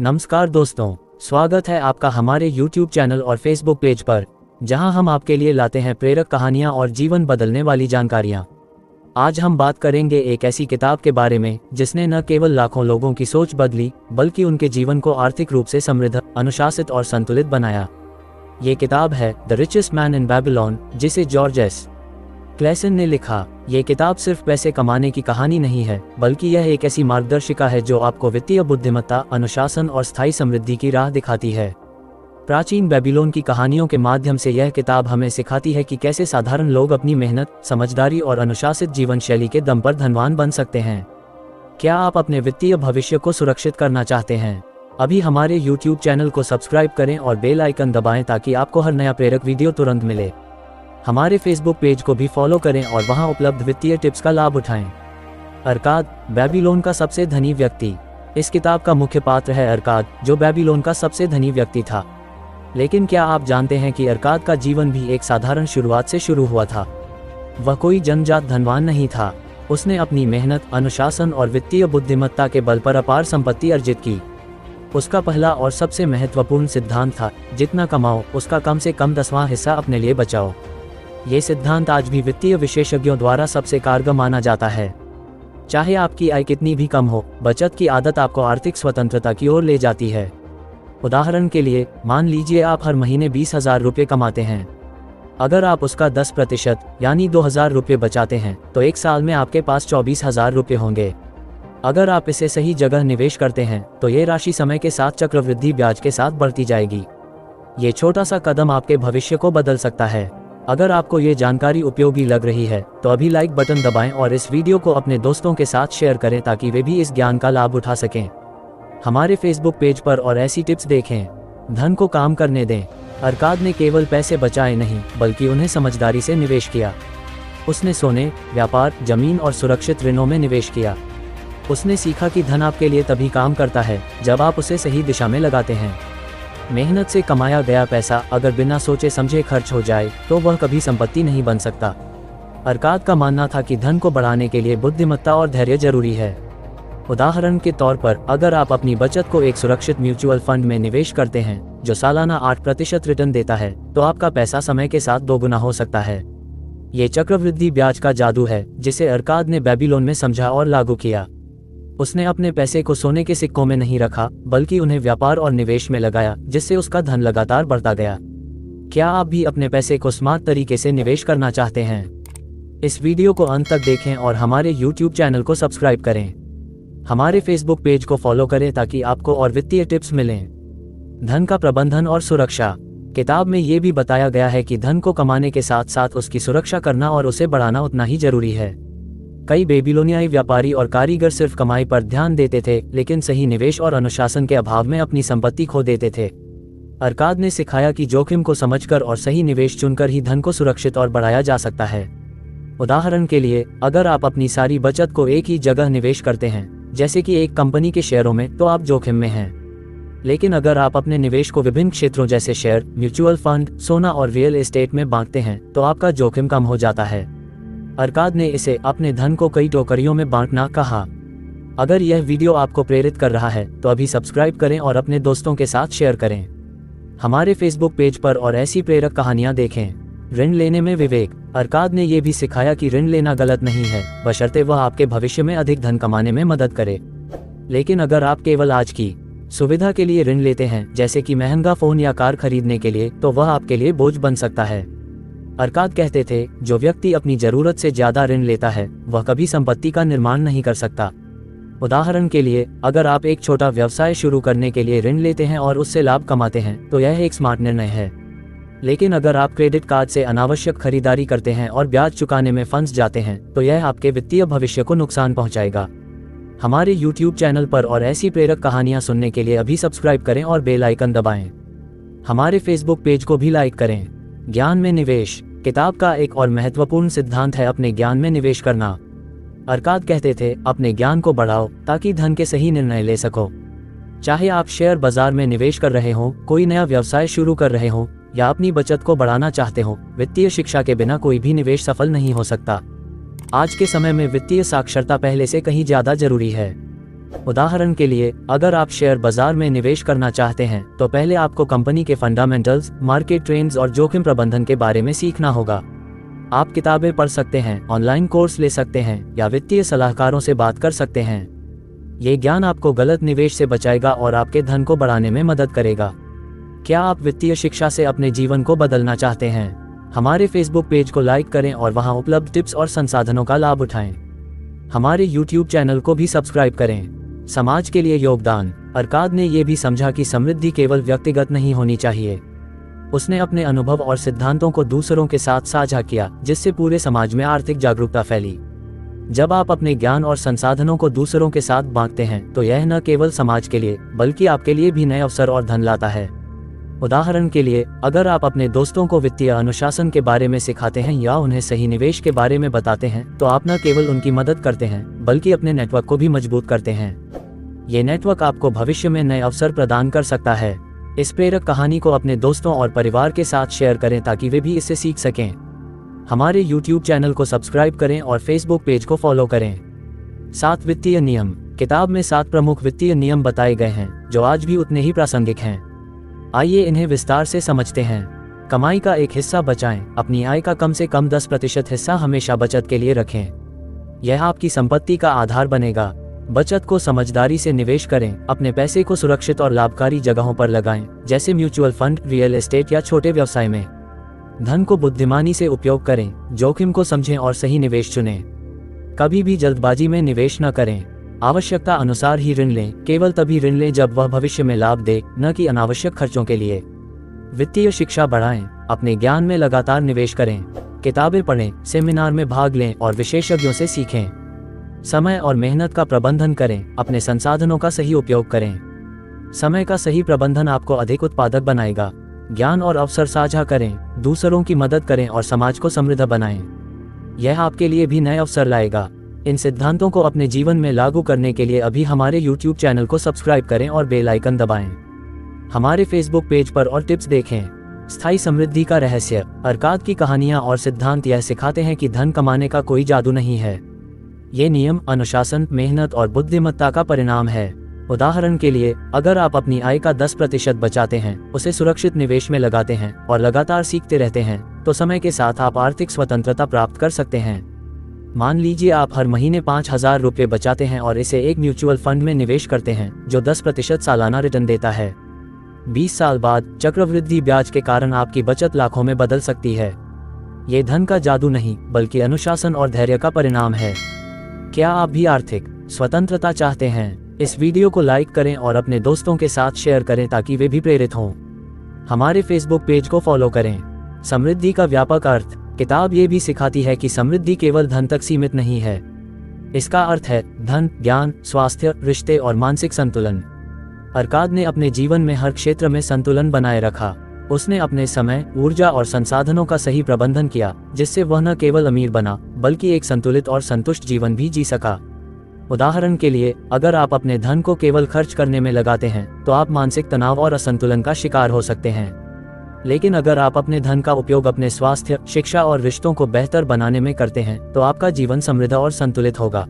नमस्कार दोस्तों, स्वागत है आपका हमारे YouTube चैनल और Facebook पेज पर, जहां हम आपके लिए लाते हैं प्रेरक कहानियां और जीवन बदलने वाली जानकारियां। आज हम बात करेंगे एक ऐसी किताब के बारे में जिसने न केवल लाखों लोगों की सोच बदली, बल्कि उनके जीवन को आर्थिक रूप से समृद्ध, अनुशासित और संतुलित बनाया। ये किताब है the richest man in Babylon, जिसे जॉर्ज एस क्लेसन ने लिखा। ये किताब सिर्फ पैसे कमाने की कहानी नहीं है, बल्कि यह एक ऐसी मार्गदर्शिका है जो आपको वित्तीय बुद्धिमत्ता, अनुशासन और स्थायी समृद्धि की राह दिखाती है। प्राचीन बेबीलोन की कहानियों के माध्यम से यह किताब हमें सिखाती है कि कैसे साधारण लोग अपनी मेहनत, समझदारी और अनुशासित जीवन शैली के दम पर धनवान बन सकते हैं। क्या आप अपने वित्तीय भविष्य को सुरक्षित करना चाहते हैं? अभी हमारे YouTube चैनल को सब्सक्राइब करें और बेल आइकन दबाएं ताकि आपको हर नया प्रेरक वीडियो तुरंत मिले। हमारे Facebook पेज को भी फॉलो करें और वहां उपलब्ध वित्तीय टिप्स का लाभ उठाएं। अरकाद, बेबीलोन का सबसे धनी व्यक्ति। इस किताब का मुख्य पात्र है अरकाद, जो बेबीलोन का सबसे धनी व्यक्ति था। लेकिन क्या आप जानते हैं कि अरकाद का जीवन भी एक साधारण शुरुआत से शुरू हुआ था? वह कोई जन्मजात धनवान नहीं था। उसने अपनी मेहनत, अनुशासन और वित्तीय बुद्धिमत्ता के बल पर अपार संपत्ति अर्जित की। उसका पहला और सबसे महत्वपूर्ण सिद्धांत था, जितना कमाओ उसका कम से कम 10वां हिस्सा अपने लिए बचाओ। ये सिद्धांत आज भी वित्तीय विशेषज्ञों द्वारा सबसे कारगर माना जाता है। चाहे आपकी आय कितनी भी कम हो, बचत की आदत आपको आर्थिक स्वतंत्रता की ओर ले जाती है। उदाहरण के लिए, मान लीजिए आप हर महीने 20,000 रुपये कमाते हैं। अगर आप उसका 10% यानी 2,000 रुपये बचाते हैं, तो एक साल में आपके पास 24,000 रुपये होंगे। अगर आप इसे सही जगह निवेश करते हैं, तो ये राशि समय के साथ चक्रवृद्धि ब्याज के साथ बढ़ती जाएगी। ये छोटा सा कदम आपके भविष्य को बदल सकता है। अगर आपको ये जानकारी उपयोगी लग रही है, तो अभी लाइक बटन दबाएं और इस वीडियो को अपने दोस्तों के साथ शेयर करें ताकि वे भी इस ज्ञान का लाभ उठा सकें। हमारे Facebook पेज पर और ऐसी टिप्स देखें। धन को काम करने दें। अरकाद ने केवल पैसे बचाए नहीं, बल्कि उन्हें समझदारी से निवेश किया। उसने सोने, व्यापार, जमीन और सुरक्षित ऋणों में निवेश किया। उसने सीखा कि धन आपके लिए तभी काम करता है जब आप उसे सही दिशा में लगाते हैं। मेहनत से कमाया गया पैसा अगर बिना सोचे समझे खर्च हो जाए, तो वह कभी संपत्ति नहीं बन सकता। अरकाद का मानना था कि धन को बढ़ाने के लिए बुद्धिमत्ता और धैर्य जरूरी है। उदाहरण के तौर पर, अगर आप अपनी बचत को एक सुरक्षित म्यूचुअल फंड में निवेश करते हैं, जो सालाना 8% रिटर्न देता है, तो आपका पैसा समय के साथ दोगुना हो सकता है। ये चक्रवृद्धि ब्याज का जादू है, जिसे अरकाद ने बेबीलोन में समझा और लागू किया। उसने अपने पैसे को सोने के सिक्कों में नहीं रखा, बल्कि उन्हें व्यापार और निवेश में लगाया, जिससे उसका धन लगातार बढ़ता गया। क्या आप भी अपने पैसे को स्मार्ट तरीके से निवेश करना चाहते हैं? इस वीडियो को अंत तक देखें और हमारे YouTube चैनल को सब्सक्राइब करें। हमारे Facebook पेज को फॉलो करें ताकि आपको और वित्तीय टिप्स मिलें। धन का प्रबंधन और सुरक्षा। किताब में ये भी बताया गया है कि धन को कमाने के साथ साथ उसकी सुरक्षा करना और उसे बढ़ाना उतना ही जरूरी है। कई बेबीलोनियाई व्यापारी और कारीगर सिर्फ कमाई पर ध्यान देते थे, लेकिन सही निवेश और अनुशासन के अभाव में अपनी संपत्ति खो देते थे। अरकाद ने सिखाया कि जोखिम को समझकर और सही निवेश चुनकर ही धन को सुरक्षित और बढ़ाया जा सकता है। उदाहरण के लिए, अगर आप अपनी सारी बचत को एक ही जगह निवेश करते हैं, जैसे कि एक कंपनी के शेयरों में, तो आप जोखिम में हैं। लेकिन अगर आप अपने निवेश को विभिन्न क्षेत्रों जैसे शेयर, म्यूचुअल फंड, सोना और रियल एस्टेट में बांटते हैं, तो आपका जोखिम कम हो जाता है। अरकाद ने इसे अपने धन को कई टोकरियों में बांटना कहा। अगर यह वीडियो आपको प्रेरित कर रहा है, तो अभी सब्सक्राइब करें और अपने दोस्तों के साथ शेयर करें। हमारे Facebook पेज पर और ऐसी प्रेरक कहानियां देखें। ऋण लेने में विवेक। अरकाद ने यह भी सिखाया कि ऋण लेना गलत नहीं है, बशर्ते वह आपके भविष्य में अधिक धन कमाने में मदद करे। लेकिन अगर आप केवल आज की सुविधा के लिए ऋण लेते हैं, जैसे कि महंगा फोन या कार खरीदने के लिए, तो वह आपके लिए बोझ बन सकता है। अरकाद कहते थे, जो व्यक्ति अपनी जरूरत से ज्यादा ऋण लेता है, वह कभी संपत्ति का निर्माण नहीं कर सकता। उदाहरण के लिए, अगर आप एक छोटा व्यवसाय शुरू करने के लिए ऋण लेते हैं और उससे लाभ कमाते हैं, तो यह एक स्मार्ट निर्णय है। लेकिन अगर आप क्रेडिट कार्ड से अनावश्यक खरीदारी करते हैं और ब्याज चुकाने में फंस जाते हैं, तो यह आपके वित्तीय भविष्य को नुकसान पहुंचाएगा। हमारे YouTube चैनल पर और ऐसी प्रेरक कहानियां सुनने के लिए अभी सब्सक्राइब करें और बेल आइकन दबाएं। हमारे Facebook पेज को भी लाइक करें। ज्ञान में निवेश। किताब का एक और महत्वपूर्ण सिद्धांत है अपने ज्ञान में निवेश करना। अरकाद कहते थे, अपने ज्ञान को बढ़ाओ ताकि धन के सही निर्णय ले सको। चाहे आप शेयर बाजार में निवेश कर रहे हो, कोई नया व्यवसाय शुरू कर रहे हो, या अपनी बचत को बढ़ाना चाहते हो, वित्तीय शिक्षा के बिना कोई भी निवेश सफल नहीं हो सकता। आज के समय में वित्तीय साक्षरता पहले से कहीं ज्यादा जरूरी है। उदाहरण के लिए, अगर आप शेयर बाजार में निवेश करना चाहते हैं तो पहले आपको कंपनी के फंडामेंटल्स, मार्केट ट्रेंड्स और जोखिम प्रबंधन के बारे में सीखना होगा। आप किताबें पढ़ सकते हैं, ऑनलाइन कोर्स ले सकते हैं या वित्तीय सलाहकारों से बात कर सकते हैं। ये ज्ञान आपको गलत निवेश से बचाएगा और आपके धन को बढ़ाने में मदद करेगा। क्या आप वित्तीय शिक्षा से अपने जीवन को बदलना चाहते हैं? हमारे फेसबुक पेज को लाइक करें और वहां उपलब्ध टिप्स और संसाधनों का लाभ उठाएं। हमारे यूट्यूब चैनल को भी सब्सक्राइब करें। समाज के लिए योगदान। अरकाद ने यह भी समझा कि समृद्धि केवल व्यक्तिगत नहीं होनी चाहिए। उसने अपने अनुभव और सिद्धांतों को दूसरों के साथ साझा किया, जिससे पूरे समाज में आर्थिक जागरूकता फैली। जब आप अपने ज्ञान और संसाधनों को दूसरों के साथ बांटते हैं तो यह न केवल समाज के लिए बल्कि आपके लिए भी नए अवसर और धन लाता है। उदाहरण के लिए, अगर आप अपने दोस्तों को वित्तीय अनुशासन के बारे में सिखाते हैं या उन्हें सही निवेश के बारे में बताते हैं तो आप न केवल उनकी मदद करते हैं बल्कि अपने नेटवर्क को भी मजबूत करते हैं। ये नेटवर्क आपको भविष्य में नए अवसर प्रदान कर सकता है। इस प्रेरक कहानी को अपने दोस्तों और परिवार के साथ शेयर करें ताकि वे भी इससे सीख सकें। हमारे YouTube चैनल को सब्सक्राइब करें और Facebook पेज को फॉलो करें। 7 वित्तीय नियम। किताब में 7 प्रमुख वित्तीय नियम बताए गए हैं जो आज भी उतने ही प्रासंगिक हैं। आइए इन्हें विस्तार से समझते हैं। कमाई का एक हिस्सा बचाएं। अपनी आय का कम से कम 10% हिस्सा हमेशा बचत के लिए रखें। यह आपकी संपत्ति का आधार बनेगा। बचत को समझदारी से निवेश करें। अपने पैसे को सुरक्षित और लाभकारी जगहों पर लगाएं, जैसे म्यूचुअल फंड, रियल एस्टेट या छोटे व्यवसाय में। धन को बुद्धिमानी से उपयोग करें। जोखिम को समझें और सही निवेश चुनें। कभी भी जल्दबाजी में निवेश न करें। आवश्यकता अनुसार ही ऋण लें। केवल तभी ऋण लें जब वह भविष्य में लाभ दे, न कि अनावश्यक खर्चों के लिए। वित्तीय शिक्षा बढ़ाएं। अपने ज्ञान में लगातार निवेश करें। किताबें पढ़ें, सेमिनार में भाग लें और विशेषज्ञों से सीखें। समय और मेहनत का प्रबंधन करें। अपने संसाधनों का सही उपयोग करें। समय का सही प्रबंधन आपको अधिक उत्पादक बनाएगा। ज्ञान और अवसर साझा करें। दूसरों की मदद करें और समाज को समृद्ध बनाएं। यह आपके लिए भी नए अवसर लाएगा। इन सिद्धांतों को अपने जीवन में लागू करने के लिए अभी हमारे YouTube चैनल को सब्सक्राइब करें और बेल आइकन दबाएं। हमारे Facebook पेज पर और टिप्स देखें। स्थायी समृद्धि का रहस्य। अरकाद की कहानियां और सिद्धांत यह सिखाते हैं कि धन कमाने का कोई जादू नहीं है। ये नियम अनुशासन, मेहनत और बुद्धिमत्ता का परिणाम है। उदाहरण के लिए, अगर आप अपनी आय का 10% बचाते हैं, उसे सुरक्षित निवेश में लगाते हैं और लगातार सीखते रहते हैं, तो समय के साथ आप आर्थिक स्वतंत्रता प्राप्त कर सकते हैं। मान लीजिए आप हर महीने 5,000 रुपये बचाते हैं और इसे एक म्यूचुअल फंड में निवेश करते हैं जो 10% सालाना रिटर्न देता है। 20 साल बाद चक्रवृद्धि ब्याज के कारण आपकी बचत लाखों में बदल सकती है। ये धन का जादू नहीं बल्कि अनुशासन और धैर्य का परिणाम है। क्या आप भी आर्थिक स्वतंत्रता चाहते हैं? इस वीडियो को लाइक करें और अपने दोस्तों के साथ शेयर करें ताकि वे भी प्रेरित हों। हमारे फेसबुक पेज को फॉलो करें। समृद्धि का व्यापक अर्थ। किताब ये भी सिखाती है कि समृद्धि केवल धन तक सीमित नहीं है। इसका अर्थ है धन, ज्ञान, स्वास्थ्य, रिश्ते और मानसिक संतुलन। अरकाद ने अपने जीवन में हर क्षेत्र में संतुलन बनाए रखा। उसने अपने समय, ऊर्जा और संसाधनों का सही प्रबंधन किया, जिससे वह न केवल अमीर बना बल्कि एक संतुलित और संतुष्ट जीवन भी जी सका। उदाहरण के लिए, अगर आप अपने धन को केवल खर्च करने में लगाते हैं तो आप मानसिक तनाव और असंतुलन का शिकार हो सकते हैं। लेकिन अगर आप अपने धन का उपयोग अपने स्वास्थ्य, शिक्षा और रिश्तों को बेहतर बनाने में करते हैं तो आपका जीवन समृद्ध और संतुलित होगा।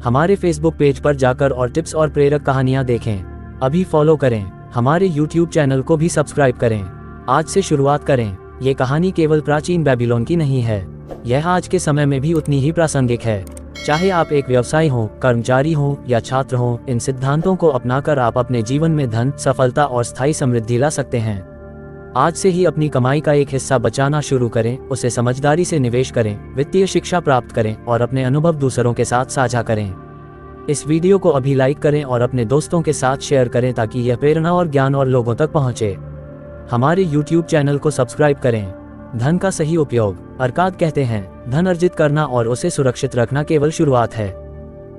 हमारे फेसबुक पेज पर जाकर और टिप्स और प्रेरक कहानियां देखें। अभी फॉलो करें। हमारे YouTube चैनल को भी सब्सक्राइब करें। आज से शुरुआत करें। ये कहानी केवल प्राचीन बेबीलोन की नहीं है, यह आज के समय में भी उतनी ही प्रासंगिक है। चाहे आप एक व्यवसायी हो, कर्मचारी हो या छात्र हो, इन सिद्धांतों को अपनाकर आप अपने जीवन में धन, सफलता और स्थायी समृद्धि ला सकते हैं। आज से ही अपनी कमाई का एक हिस्सा बचाना शुरू करें, उसे समझदारी से निवेश करें, वित्तीय शिक्षा प्राप्त करें और अपने अनुभव दूसरों के साथ साझा करें। इस वीडियो को अभी लाइक करें और अपने दोस्तों के साथ शेयर करें ताकि यह प्रेरणा और ज्ञान और लोगों तक पहुंचे। हमारे YouTube चैनल को सब्सक्राइब करें। धन का सही उपयोग। अरकाद कहते हैं, धन अर्जित करना और उसे सुरक्षित रखना केवल शुरुआत है।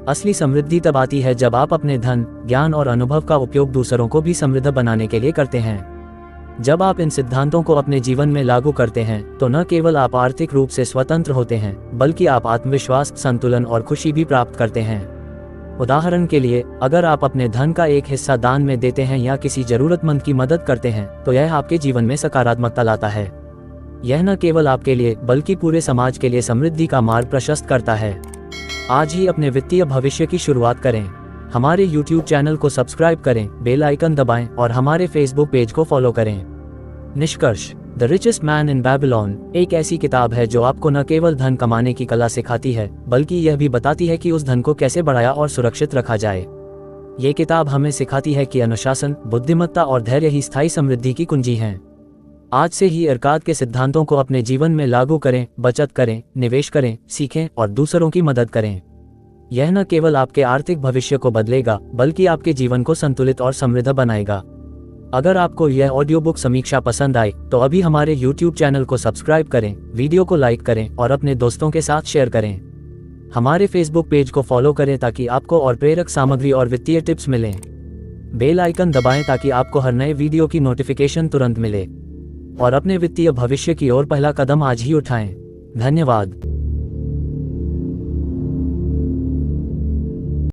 असली समृद्धि तब आती है जब आप अपने धन, ज्ञान और अनुभव का उपयोग दूसरों को भी समृद्ध बनाने के लिए करते हैं। जब आप इन सिद्धांतों को अपने जीवन में लागू करते हैं तो न केवल आप आर्थिक रूप से स्वतंत्र होते हैं बल्कि आप आत्मविश्वास, संतुलन और खुशी भी प्राप्त करते हैं। उदाहरण के लिए, अगर आप अपने धन का एक हिस्सा दान में देते हैं या किसी जरूरतमंद की मदद करते हैं तो यह आपके जीवन में सकारात्मकता लाता है। यह न केवल आपके लिए बल्कि पूरे समाज के लिए समृद्धि का मार्ग प्रशस्त करता है। आज ही अपने वित्तीय भविष्य की शुरुआत करें। हमारे यूट्यूब चैनल को सब्सक्राइब करें, बेल आइकन दबाएं और हमारे फेसबुक पेज को फॉलो करें। निष्कर्ष, the richest man in Babylon एक ऐसी किताब है जो आपको न केवल धन कमाने की कला सिखाती है, बल्कि यह भी बताती है कि उस धन को कैसे बढ़ाया और सुरक्षित रखा जाए। ये किताब हमें सिखाती है कि अनुशासन, बुद्धिमत्ता और धैर्य ही स्थायी समृद्धि की कुंजी हैं। आज से ही इरकाद के सिद्धांतों को अपने जीवन में लागू करें, बचत करें, निवेश करें, सीखें और दूसरों की मदद करें। यह न केवल आपके आर्थिक भविष्य को बदलेगा, बल्कि आपके जीवन को संतुलित और समृद्ध बनाएगा। अगर आपको यह ऑडियो बुक समीक्षा पसंद आए तो अभी हमारे यूट्यूब चैनल को सब्सक्राइब करें, वीडियो को लाइक करें और अपने दोस्तों के साथ शेयर करें। हमारे फेसबुक पेज को फॉलो करें ताकि आपको और प्रेरक सामग्री और वित्तीय टिप्स मिलें। बेल आइकन दबाएं ताकि आपको हर नए वीडियो की नोटिफिकेशन तुरंत मिले और अपने वित्तीय भविष्य की ओर पहला कदम आज ही उठाएं। धन्यवाद।